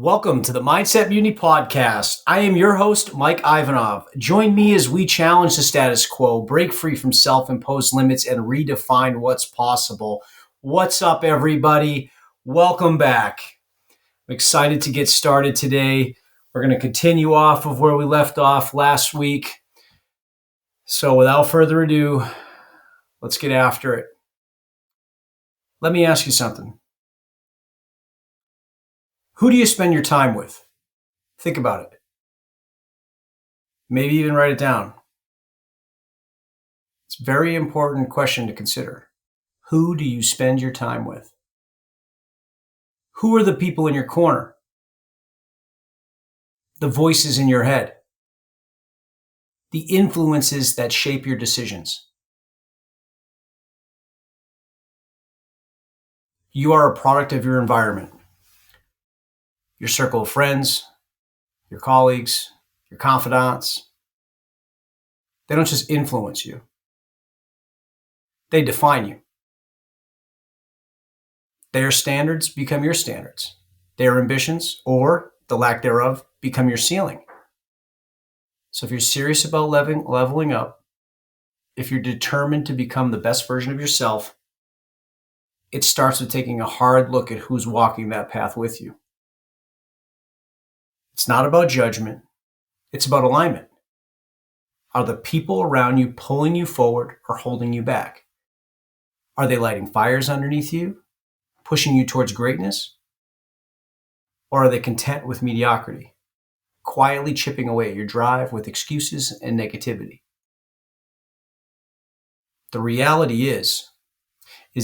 Welcome to the Mindset Mutiny podcast. I am your host, Mike Ivanov. Join me as we challenge the status quo, break free from self-imposed limits, and redefine what's possible. What's up, everybody? Welcome back. I'm excited to get started today. We're going to continue off of where we left off last week. So without further ado, let's get after it. Let me ask you something. Who do you spend your time with? Think about it. Maybe even write it down. It's a very important question to consider. Who do you spend your time with? Who are the people in your corner? The voices in your head? The influences that shape your decisions? You are a product of your environment. Your circle of friends, your colleagues, your confidants. They don't just influence you. They define you. Their standards become your standards. Their ambitions, or the lack thereof, become your ceiling. So if you're serious about leveling up, if you're determined to become the best version of yourself, it starts with taking a hard look at who's walking that path with you. It's not about judgment. It's about alignment. Are the people around you pulling you forward or holding you back? Are they lighting fires underneath you, pushing you towards greatness? Or are they content with mediocrity, quietly chipping away at your drive with excuses and negativity? The reality is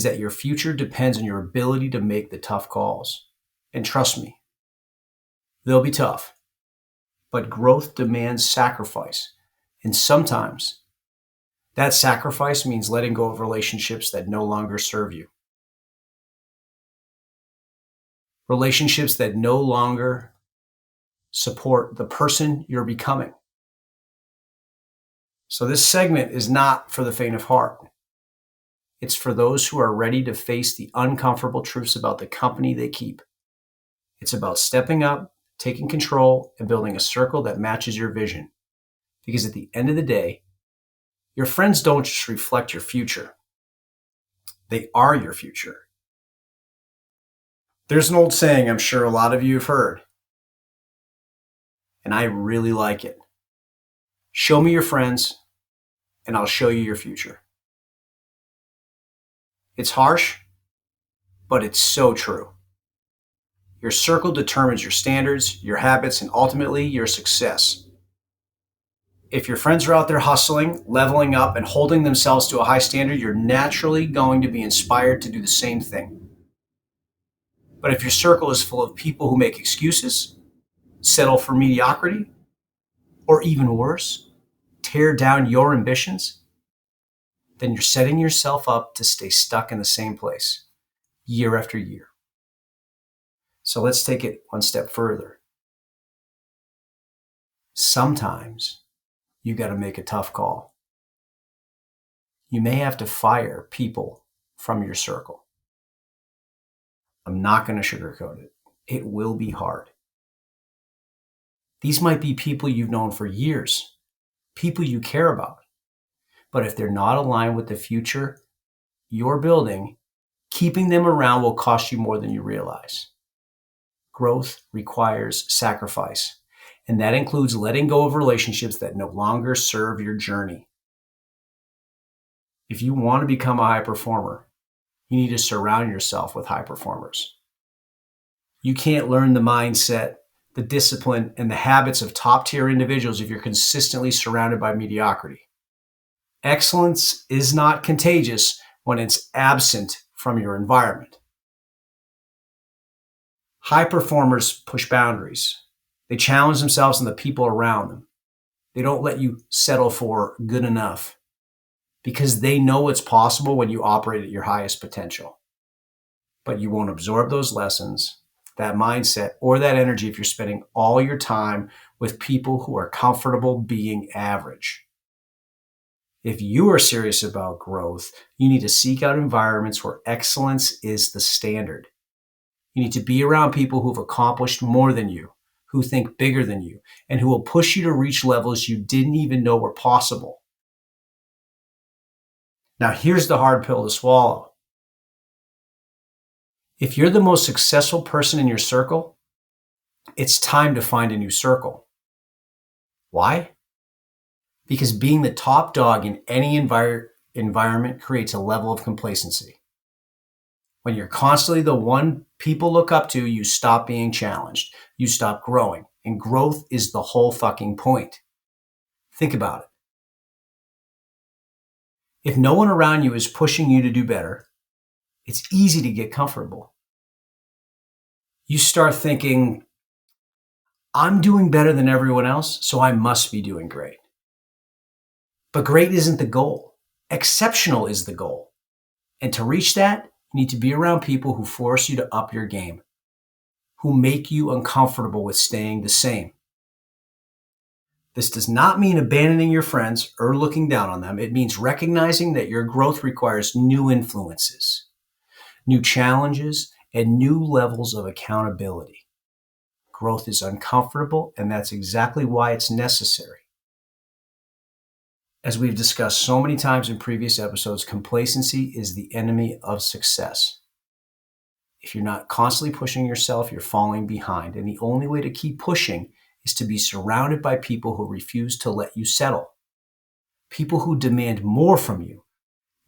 that your future depends on your ability to make the tough calls. And trust me, they'll be tough. But growth demands sacrifice. And sometimes that sacrifice means letting go of relationships that no longer serve you. Relationships that no longer support the person you're becoming. So this segment is not for the faint of heart. It's for those who are ready to face the uncomfortable truths about the company they keep. It's about stepping up, taking control, and building a circle that matches your vision. Because at the end of the day, your friends don't just reflect your future. They are your future. There's an old saying I'm sure a lot of you have heard, and I really like it. Show me your friends, and I'll show you your future. It's harsh, but it's so true. Your circle determines your standards, your habits, and ultimately your success. If your friends are out there hustling, leveling up, and holding themselves to a high standard, you're naturally going to be inspired to do the same thing. But if your circle is full of people who make excuses, settle for mediocrity, or even worse, tear down your ambitions, then you're setting yourself up to stay stuck in the same place year after year. So let's take it one step further. Sometimes you got to make a tough call. You may have to fire people from your circle. I'm not going to sugarcoat it. It will be hard. These might be people you've known for years, people you care about. But if they're not aligned with the future you're building, keeping them around will cost you more than you realize. Growth requires sacrifice, and that includes letting go of relationships that no longer serve your journey. If you want to become a high performer, you need to surround yourself with high performers. You can't learn the mindset, the discipline, and the habits of top-tier individuals if you're consistently surrounded by mediocrity. Excellence is not contagious when it's absent from your environment. High performers push boundaries. They challenge themselves and the people around them. They don't let you settle for good enough because they know it's possible when you operate at your highest potential. But you won't absorb those lessons, that mindset, or that energy if you're spending all your time with people who are comfortable being average. If you are serious about growth, you need to seek out environments where excellence is the standard. You need to be around people who've accomplished more than you, who think bigger than you, and who will push you to reach levels you didn't even know were possible. Now, here's the hard pill to swallow. If you're the most successful person in your circle, it's time to find a new circle. Why? Because being the top dog in any environment creates a level of complacency. When you're constantly the one people look up to, you stop being challenged. You stop growing. And growth is the whole fucking point. Think about it. If no one around you is pushing you to do better, it's easy to get comfortable. You start thinking, I'm doing better than everyone else, so I must be doing great. But great isn't the goal. Exceptional is the goal. And to reach that, you need to be around people who force you to up your game, who make you uncomfortable with staying the same. This does not mean abandoning your friends or looking down on them. It means recognizing that your growth requires new influences, new challenges, and new levels of accountability. Growth is uncomfortable, and that's exactly why it's necessary. As we've discussed so many times in previous episodes, complacency is the enemy of success. If you're not constantly pushing yourself, you're falling behind. And the only way to keep pushing is to be surrounded by people who refuse to let you settle. People who demand more from you,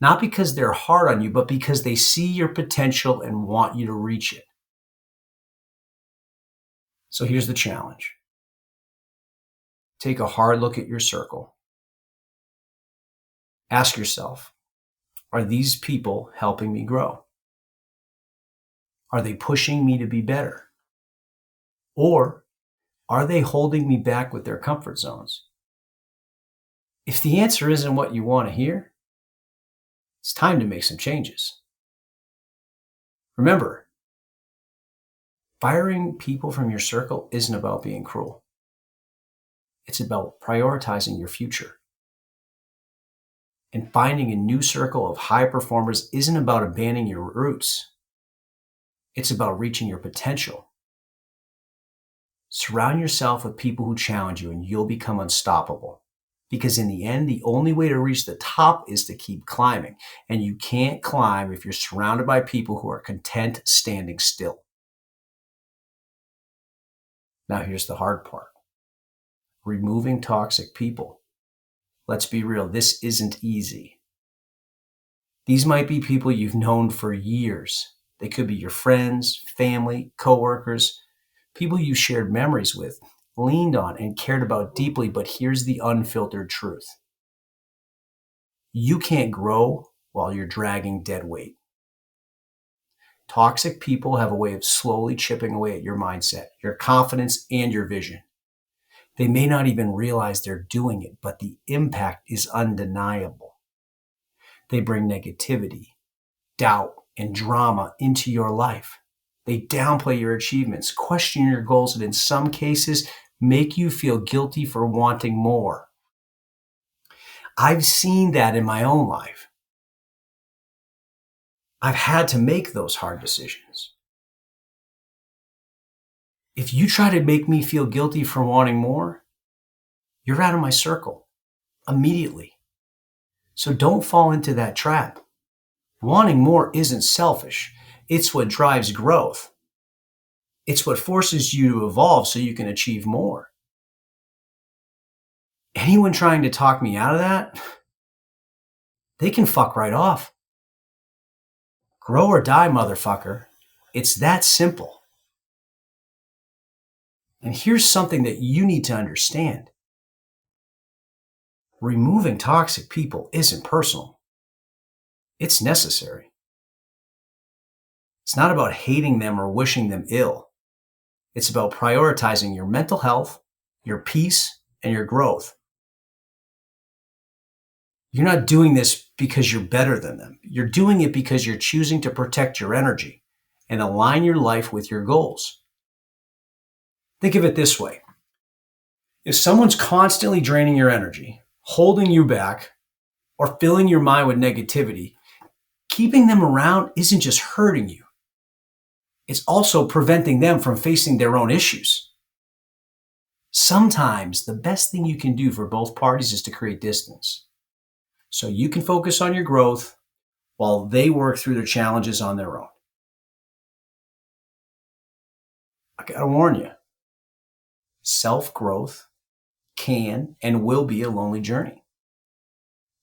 not because they're hard on you, but because they see your potential and want you to reach it. So here's the challenge. Take a hard look at your circle. Ask yourself, are these people helping me grow? Are they pushing me to be better? Or are they holding me back with their comfort zones? If the answer isn't what you want to hear, it's time to make some changes. Remember, firing people from your circle isn't about being cruel. It's about prioritizing your future. And finding a new circle of high performers isn't about abandoning your roots. It's about reaching your potential. Surround yourself with people who challenge you and you'll become unstoppable. Because in the end, the only way to reach the top is to keep climbing. And you can't climb if you're surrounded by people who are content standing still. Now here's the hard part. Removing toxic people. Let's be real, this isn't easy. These might be people you've known for years. They could be your friends, family, coworkers, people you shared memories with, leaned on, and cared about deeply, but here's the unfiltered truth. You can't grow while you're dragging dead weight. Toxic people have a way of slowly chipping away at your mindset, your confidence, and your vision. They may not even realize they're doing it, but the impact is undeniable. They bring negativity, doubt, and drama into your life. They downplay your achievements, question your goals, and in some cases, make you feel guilty for wanting more. I've seen that in my own life. I've had to make those hard decisions. If you try to make me feel guilty for wanting more, you're out of my circle immediately. So don't fall into that trap. Wanting more isn't selfish. It's what drives growth. It's what forces you to evolve so you can achieve more. Anyone trying to talk me out of that, they can fuck right off. Grow or die, motherfucker. It's that simple. And here's something that you need to understand. Removing toxic people isn't personal. It's necessary. It's not about hating them or wishing them ill. It's about prioritizing your mental health, your peace, and your growth. You're not doing this because you're better than them. You're doing it because you're choosing to protect your energy and align your life with your goals. Think of it this way. If someone's constantly draining your energy, holding you back, or filling your mind with negativity, keeping them around isn't just hurting you. It's also preventing them from facing their own issues. Sometimes the best thing you can do for both parties is to create distance, so you can focus on your growth while they work through their challenges on their own. I gotta warn you, self-growth can and will be a lonely journey.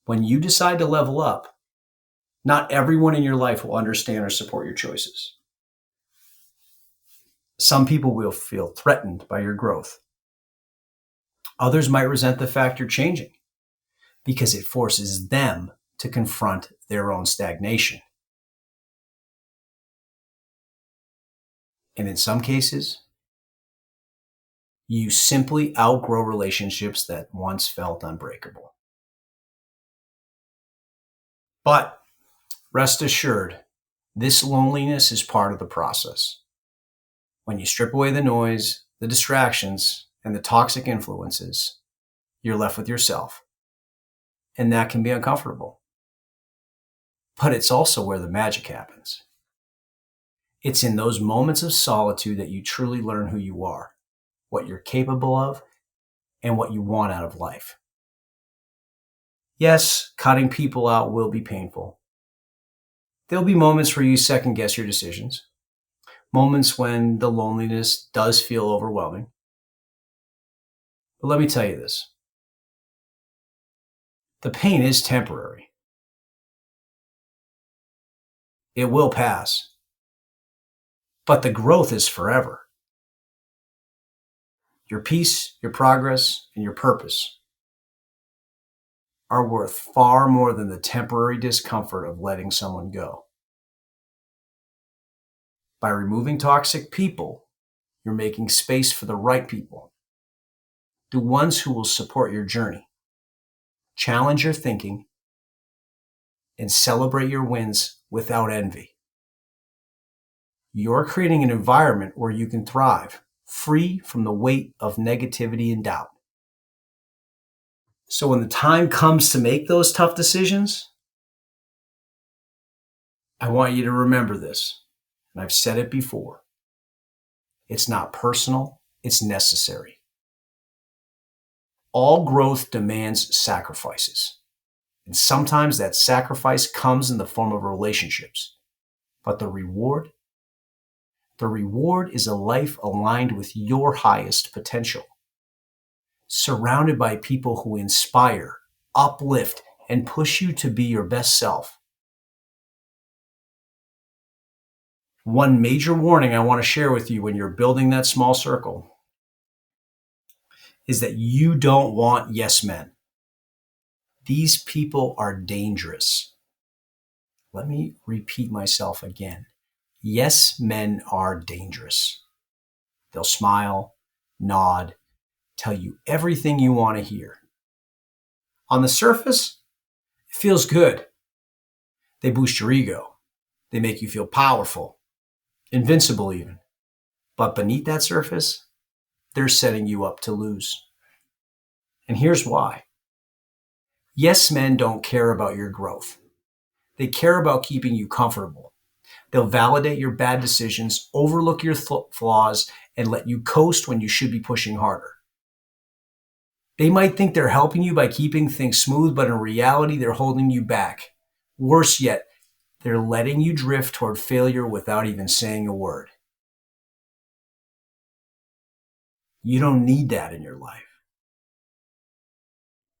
When you decide to level up, not everyone in your life will understand or support your choices. Some people will feel threatened by your growth. Others might resent the fact you're changing because it forces them to confront their own stagnation. And in some cases, you simply outgrow relationships that once felt unbreakable. But rest assured, this loneliness is part of the process. When you strip away the noise, the distractions, and the toxic influences, you're left with yourself. And that can be uncomfortable. But it's also where the magic happens. It's in those moments of solitude that you truly learn who you are, what you're capable of, and what you want out of life. Yes, cutting people out will be painful. There'll be moments where you second guess your decisions, moments when the loneliness does feel overwhelming. But let me tell you this. The pain is temporary. It will pass. But the growth is forever. Your peace, your progress, and your purpose are worth far more than the temporary discomfort of letting someone go. By removing toxic people, you're making space for the right people, the ones who will support your journey, challenge your thinking, and celebrate your wins without envy. You're creating an environment where you can thrive, free from the weight of negativity and doubt. So when the time comes to make those tough decisions, I want you to remember this, and I've said it before. It's not personal, it's necessary. All growth demands sacrifices, and sometimes that sacrifice comes in the form of relationships. But the reward is a life aligned with your highest potential, surrounded by people who inspire, uplift, and push you to be your best self. One major warning I want to share with you when you're building that small circle is that you don't want yes men. These people are dangerous. Let me repeat myself again. Yes men are dangerous. They'll smile, nod, tell you everything you want to hear. On the surface, it feels good. They boost your ego. They make you feel powerful, invincible even. But beneath that surface, they're setting you up to lose. And here's why. Yes men don't care about your growth. They care about keeping you comfortable. They'll validate your bad decisions, overlook your flaws, and let you coast when you should be pushing harder. They might think they're helping you by keeping things smooth, but in reality, they're holding you back. Worse yet, they're letting you drift toward failure without even saying a word. You don't need that in your life.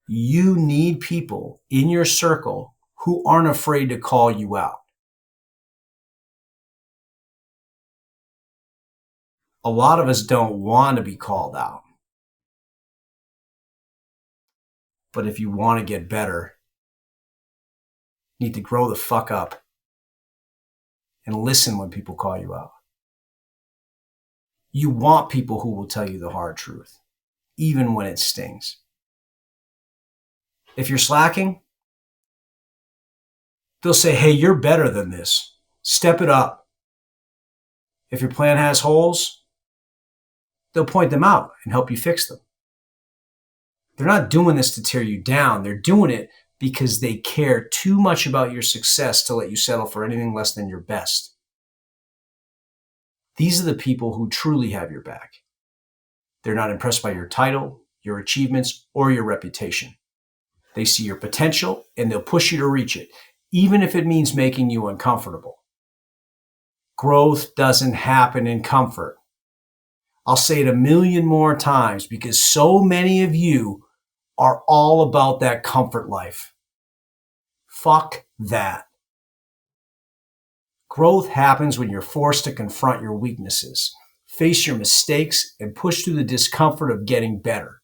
You need people in your circle who aren't afraid to call you out. A lot of us don't want to be called out. But if you want to get better, you need to grow the fuck up and listen when people call you out. You want people who will tell you the hard truth, even when it stings. If you're slacking, they'll say, hey, you're better than this. Step it up. If your plan has holes, they'll point them out and help you fix them. They're not doing this to tear you down. They're doing it because they care too much about your success to let you settle for anything less than your best. These are the people who truly have your back. They're not impressed by your title, your achievements, or your reputation. They see your potential and they'll push you to reach it, even if it means making you uncomfortable. Growth doesn't happen in comfort. I'll say it a million more times because so many of you are all about that comfort life. Fuck that. Growth happens when you're forced to confront your weaknesses, face your mistakes, and push through the discomfort of getting better.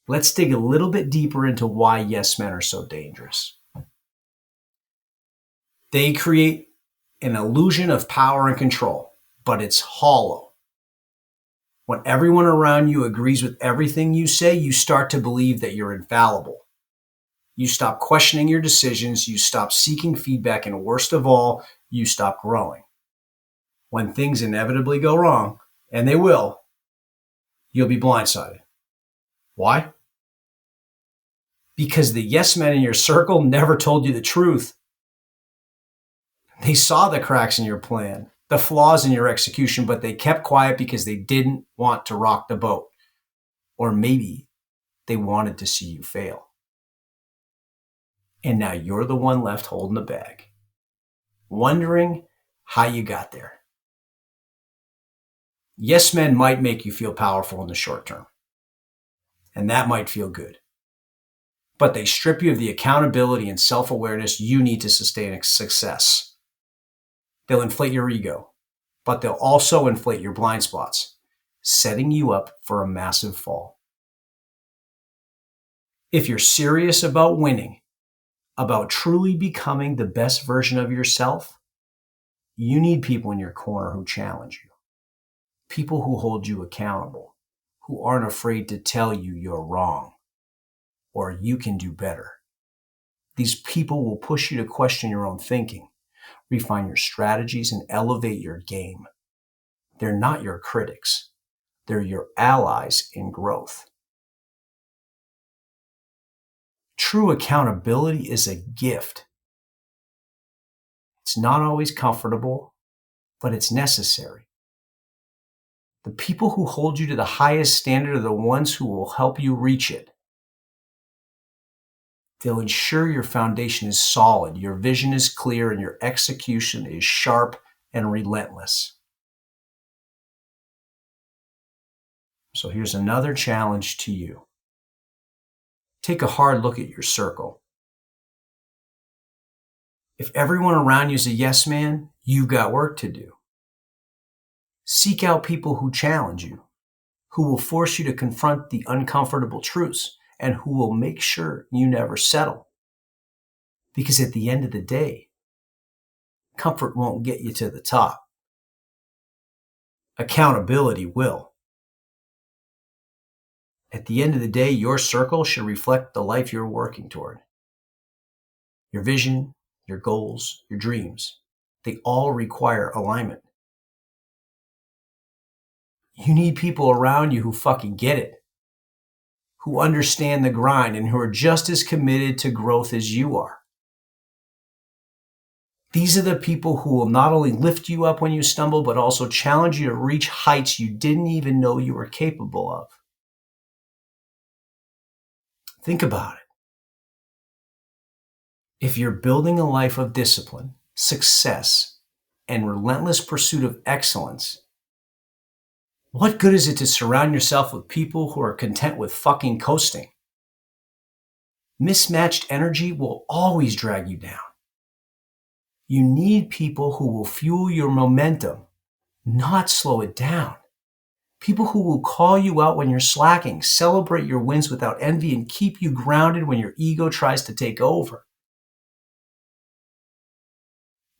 Let's dig a little bit deeper into why yes men are so dangerous. They create an illusion of power and control, but it's hollow. When everyone around you agrees with everything you say, you start to believe that you're infallible. You stop questioning your decisions, you stop seeking feedback, and worst of all, you stop growing. When things inevitably go wrong, and they will, you'll be blindsided. Why? Because the yes men in your circle never told you the truth. They saw the cracks in your plan, the flaws in your execution, but they kept quiet because they didn't want to rock the boat. Or maybe they wanted to see you fail. And now you're the one left holding the bag, wondering how you got there. Yes men might make you feel powerful in the short term, and that might feel good. But they strip you of the accountability and self-awareness you need to sustain success. They'll inflate your ego, but they'll also inflate your blind spots, setting you up for a massive fall. If you're serious about winning, about truly becoming the best version of yourself, you need people in your corner who challenge you. People who hold you accountable, who aren't afraid to tell you you're wrong or you can do better. These people will push you to question your own thinking, refine your strategies, and elevate your game. They're not your critics. They're your allies in growth. True accountability is a gift. It's not always comfortable, but it's necessary. The people who hold you to the highest standard are the ones who will help you reach it. They'll ensure your foundation is solid, your vision is clear, and your execution is sharp and relentless. So here's another challenge to you. Take a hard look at your circle. If everyone around you is a yes man, you've got work to do. Seek out people who challenge you, who will force you to confront the uncomfortable truths, and who will make sure you never settle. Because at the end of the day, comfort won't get you to the top. Accountability will. At the end of the day, your circle should reflect the life you're working toward. Your vision, your goals, your dreams, they all require alignment. You need people around you who fucking get it, who understand the grind, and who are just as committed to growth as you are. These are the people who will not only lift you up when you stumble, but also challenge you to reach heights you didn't even know you were capable of. Think about it. If you're building a life of discipline, success, and relentless pursuit of excellence, what good is it to surround yourself with people who are content with fucking coasting? Mismatched energy will always drag you down. You need people who will fuel your momentum, not slow it down. People who will call you out when you're slacking, celebrate your wins without envy, and keep you grounded when your ego tries to take over.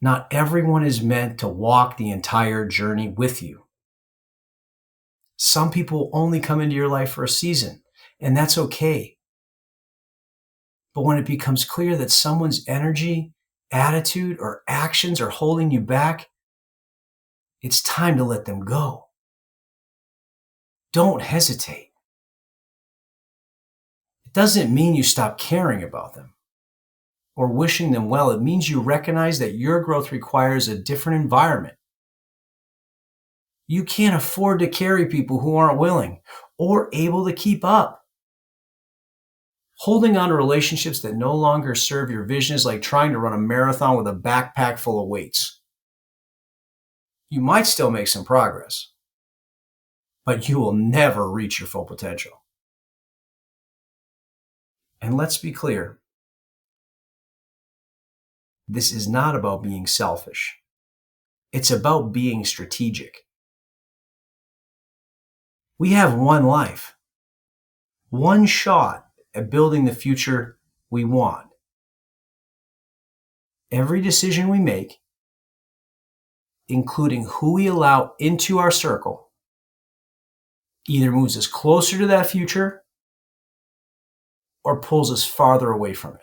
Not everyone is meant to walk the entire journey with you. Some people only come into your life for a season, and that's okay. But when it becomes clear that someone's energy, attitude, or actions are holding you back, it's time to let them go. Don't hesitate. It doesn't mean you stop caring about them or wishing them well. It means you recognize that your growth requires a different environment. You can't afford to carry people who aren't willing or able to keep up. Holding on to relationships that no longer serve your vision is like trying to run a marathon with a backpack full of weights. You might still make some progress, but you will never reach your full potential. And let's be clear, this is not about being selfish. It's about being strategic. We have one life, one shot at building the future we want. Every decision we make, including who we allow into our circle, either moves us closer to that future or pulls us farther away from it.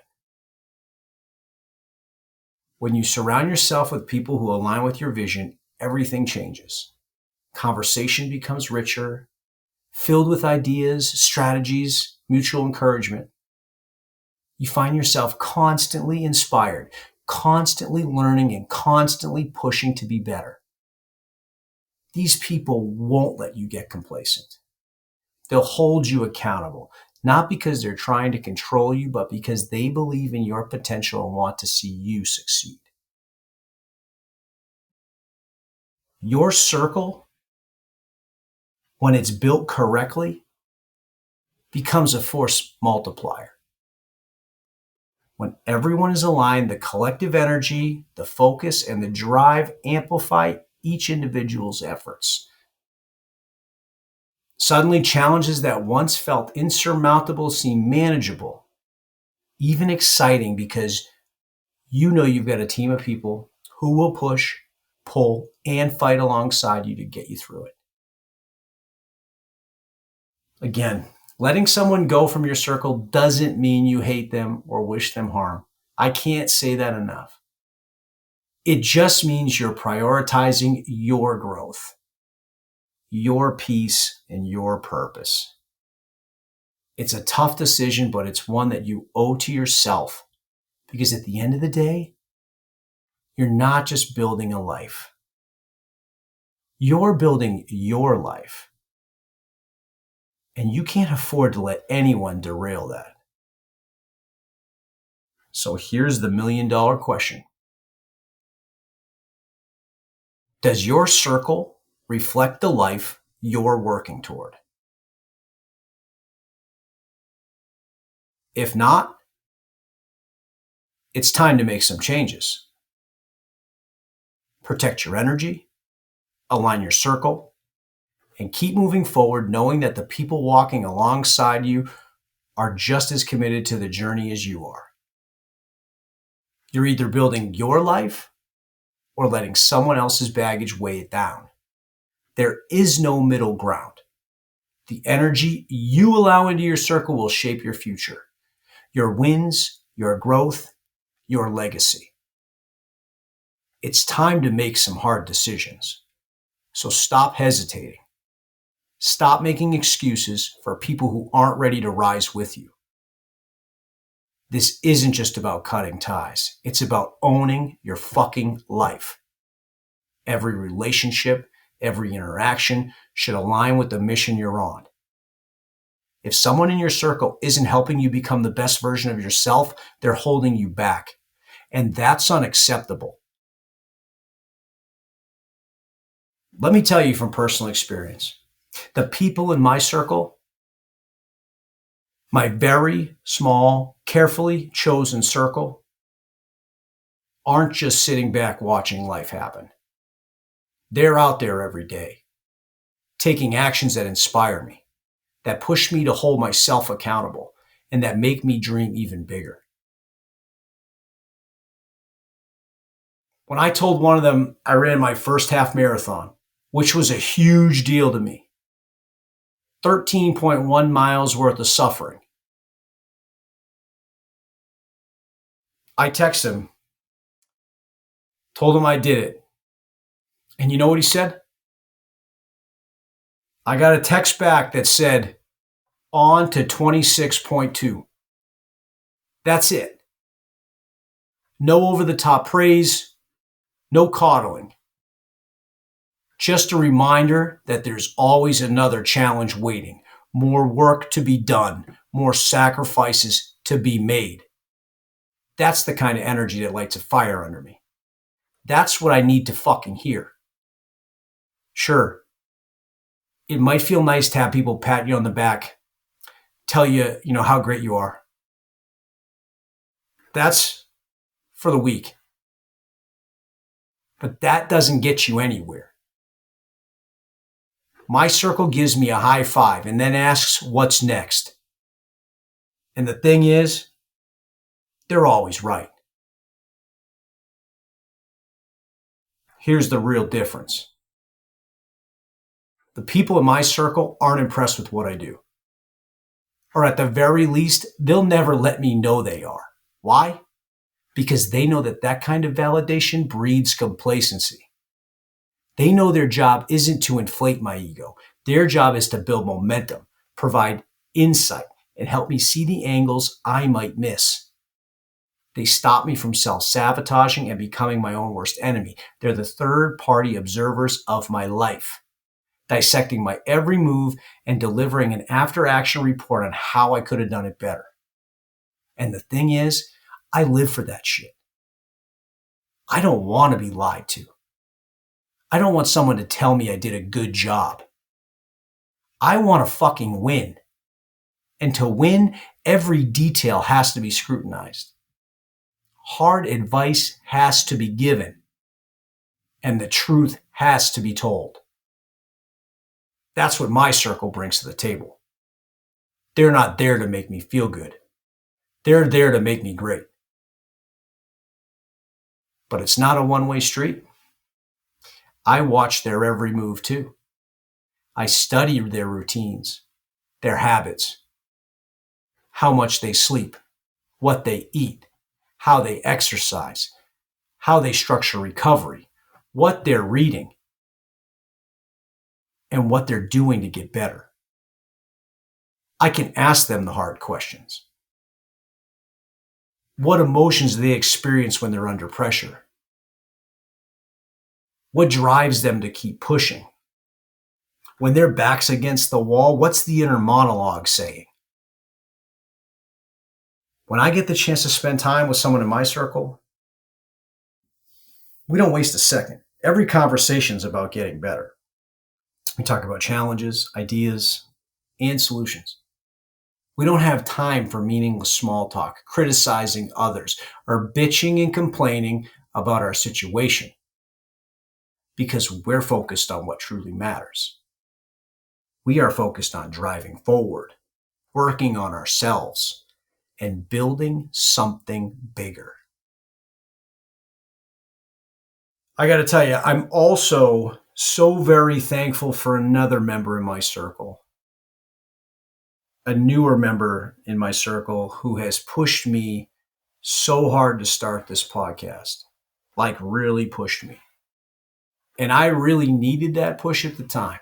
When you surround yourself with people who align with your vision, everything changes. Conversation becomes richer, filled with ideas, strategies, mutual encouragement. You find yourself constantly inspired, constantly learning, and constantly pushing to be better. These people won't let you get complacent. They'll hold you accountable, not because they're trying to control you, but because they believe in your potential and want to see you succeed. Your circle, when it's built correctly, becomes a force multiplier. When everyone is aligned, the collective energy, the focus, and the drive amplify each individual's efforts. Suddenly, challenges that once felt insurmountable seem manageable, even exciting, because you know you've got a team of people who will push, pull, and fight alongside you to get you through it. Again, letting someone go from your circle doesn't mean you hate them or wish them harm. I can't say that enough. It just means you're prioritizing your growth, your peace, and your purpose. It's a tough decision, but it's one that you owe to yourself, because at the end of the day, you're not just building a life. You're building your life. And you can't afford to let anyone derail that. So here's the $1 million question. Does your circle reflect the life you're working toward? If not, it's time to make some changes. Protect your energy, align your circle, and keep moving forward, knowing that the people walking alongside you are just as committed to the journey as you are. You're either building your life or letting someone else's baggage weigh it down. There is no middle ground. The energy you allow into your circle will shape your future, your wins, your growth, your legacy. It's time to make some hard decisions. So stop hesitating. Stop making excuses for people who aren't ready to rise with you. This isn't just about cutting ties. It's about owning your fucking life. Every relationship, every interaction should align with the mission you're on. If someone in your circle isn't helping you become the best version of yourself, they're holding you back. And that's unacceptable. Let me tell you from personal experience, the people in my circle, my very small, carefully chosen circle, aren't just sitting back watching life happen. They're out there every day, taking actions that inspire me, that push me to hold myself accountable, and that make me dream even bigger. When I told one of them I ran my first half marathon, which was a huge deal to me, 13.1 miles worth of suffering, I texted him, told him I did it. And you know what he said? I got a text back that said, on to 26.2. That's it. No over-the-top praise, no coddling. Just a reminder that there's always another challenge waiting, more work to be done, more sacrifices to be made. That's the kind of energy that lights a fire under me. That's what I need to fucking hear. Sure, it might feel nice to have people pat you on the back, tell you, how great you are. That's for the weak. But that doesn't get you anywhere. My circle gives me a high five and then asks what's next. And the thing is, they're always right. Here's the real difference. The people in my circle aren't impressed with what I do. Or at the very least, they'll never let me know they are. Why? Because they know that kind of validation breeds complacency. They know their job isn't to inflate my ego. Their job is to build momentum, provide insight, and help me see the angles I might miss. They stop me from self-sabotaging and becoming my own worst enemy. They're the third-party observers of my life, dissecting my every move and delivering an after-action report on how I could have done it better. And the thing is, I live for that shit. I don't want to be lied to. I don't want someone to tell me I did a good job. I want to fucking win. And to win, every detail has to be scrutinized. Hard advice has to be given. And the truth has to be told. That's what my circle brings to the table. They're not there to make me feel good. They're there to make me great. But it's not a one-way street. I watch their every move too. I study their routines, their habits, how much they sleep, what they eat, how they exercise, how they structure recovery, what they're reading, and what they're doing to get better. I can ask them the hard questions. What emotions do they experience when they're under pressure? What drives them to keep pushing? When their back's against the wall, what's the inner monologue saying? When I get the chance to spend time with someone in my circle, we don't waste a second. Every conversation is about getting better. We talk about challenges, ideas, and solutions. We don't have time for meaningless small talk, criticizing others, or bitching and complaining about our situation, because we're focused on what truly matters. We are focused on driving forward, working on ourselves, and building something bigger. I got to tell you, I'm also so very thankful for another member in my circle, a newer member in my circle who has pushed me so hard to start this podcast, like really pushed me. And I really needed that push at the time.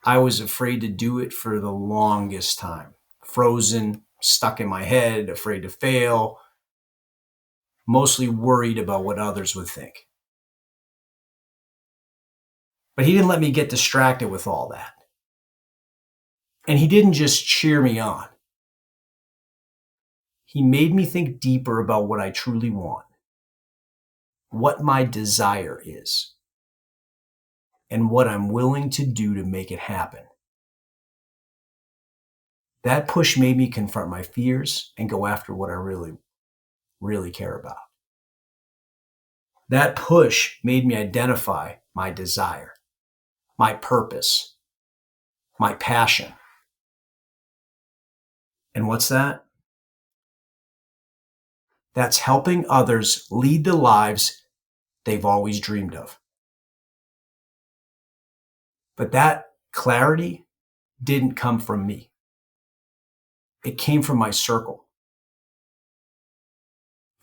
I was afraid to do it for the longest time. Frozen, stuck in my head, afraid to fail, mostly worried about what others would think. But he didn't let me get distracted with all that. And he didn't just cheer me on. He made me think deeper about what I truly want, what my desire is, and what I'm willing to do to make it happen. That push made me confront my fears and go after what I really, really care about. That push made me identify my desire, my purpose, my passion. And what's that? That's helping others lead the lives they've always dreamed of. But that clarity didn't come from me. It came from my circle,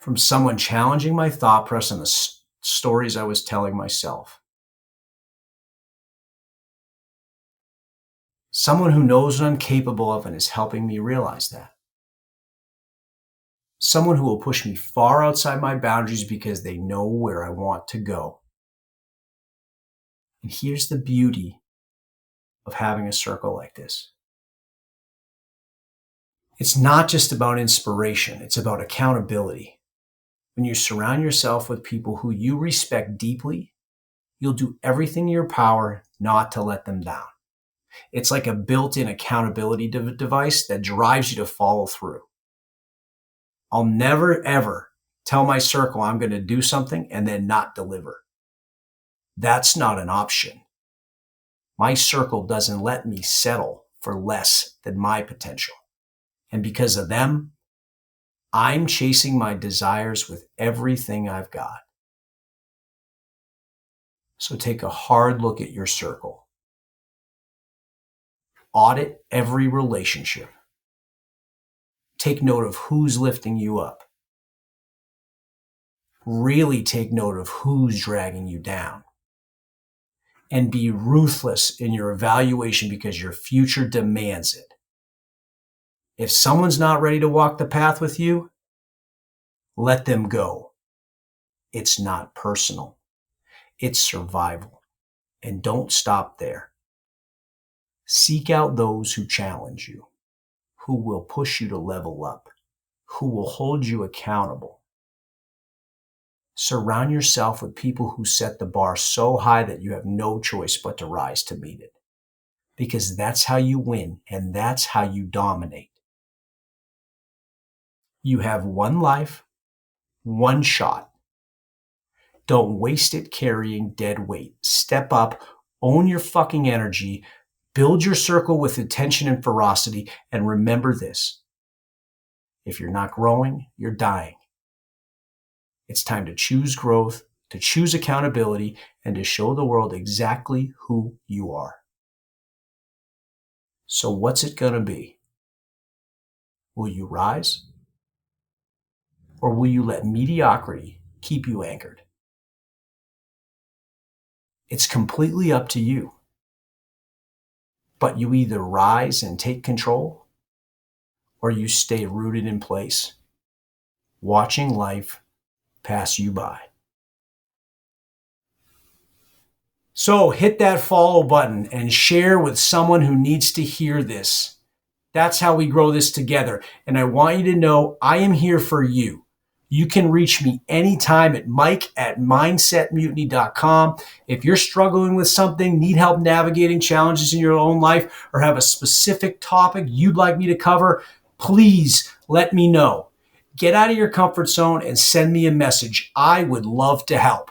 from someone challenging my thought process and the stories I was telling myself. Someone who knows what I'm capable of and is helping me realize that. Someone who will push me far outside my boundaries because they know where I want to go. And here's the beauty of having a circle like this. It's not just about inspiration, it's about accountability. When you surround yourself with people who you respect deeply, you'll do everything in your power not to let them down. It's like a built-in accountability device that drives you to follow through. I'll never, ever tell my circle I'm going to do something and then not deliver. That's not an option. My circle doesn't let me settle for less than my potential. And because of them, I'm chasing my desires with everything I've got. So take a hard look at your circle. Audit every relationship. Take note of who's lifting you up. Really take note of who's dragging you down. And be ruthless in your evaluation because your future demands it. If someone's not ready to walk the path with you, let them go. It's not personal. It's survival. And don't stop there. Seek out those who challenge you, who will push you to level up, who will hold you accountable. Surround yourself with people who set the bar so high that you have no choice but to rise to meet it. Because that's how you win and that's how you dominate. You have one life, one shot. Don't waste it carrying dead weight. Step up, own your fucking energy, build your circle with attention and ferocity, and remember this. If you're not growing, you're dying. It's time to choose growth, to choose accountability, and to show the world exactly who you are. So what's it going to be? Will you rise? Or will you let mediocrity keep you anchored? It's completely up to you. But you either rise and take control, or you stay rooted in place, watching life pass you by. So hit that follow button and share with someone who needs to hear this. That's how we grow this together. And I want you to know I am here for you. You can reach me anytime at mike@mindsetmutiny.com. If you're struggling with something, need help navigating challenges in your own life, or have a specific topic you'd like me to cover, please let me know. Get out of your comfort zone and send me a message. I would love to help.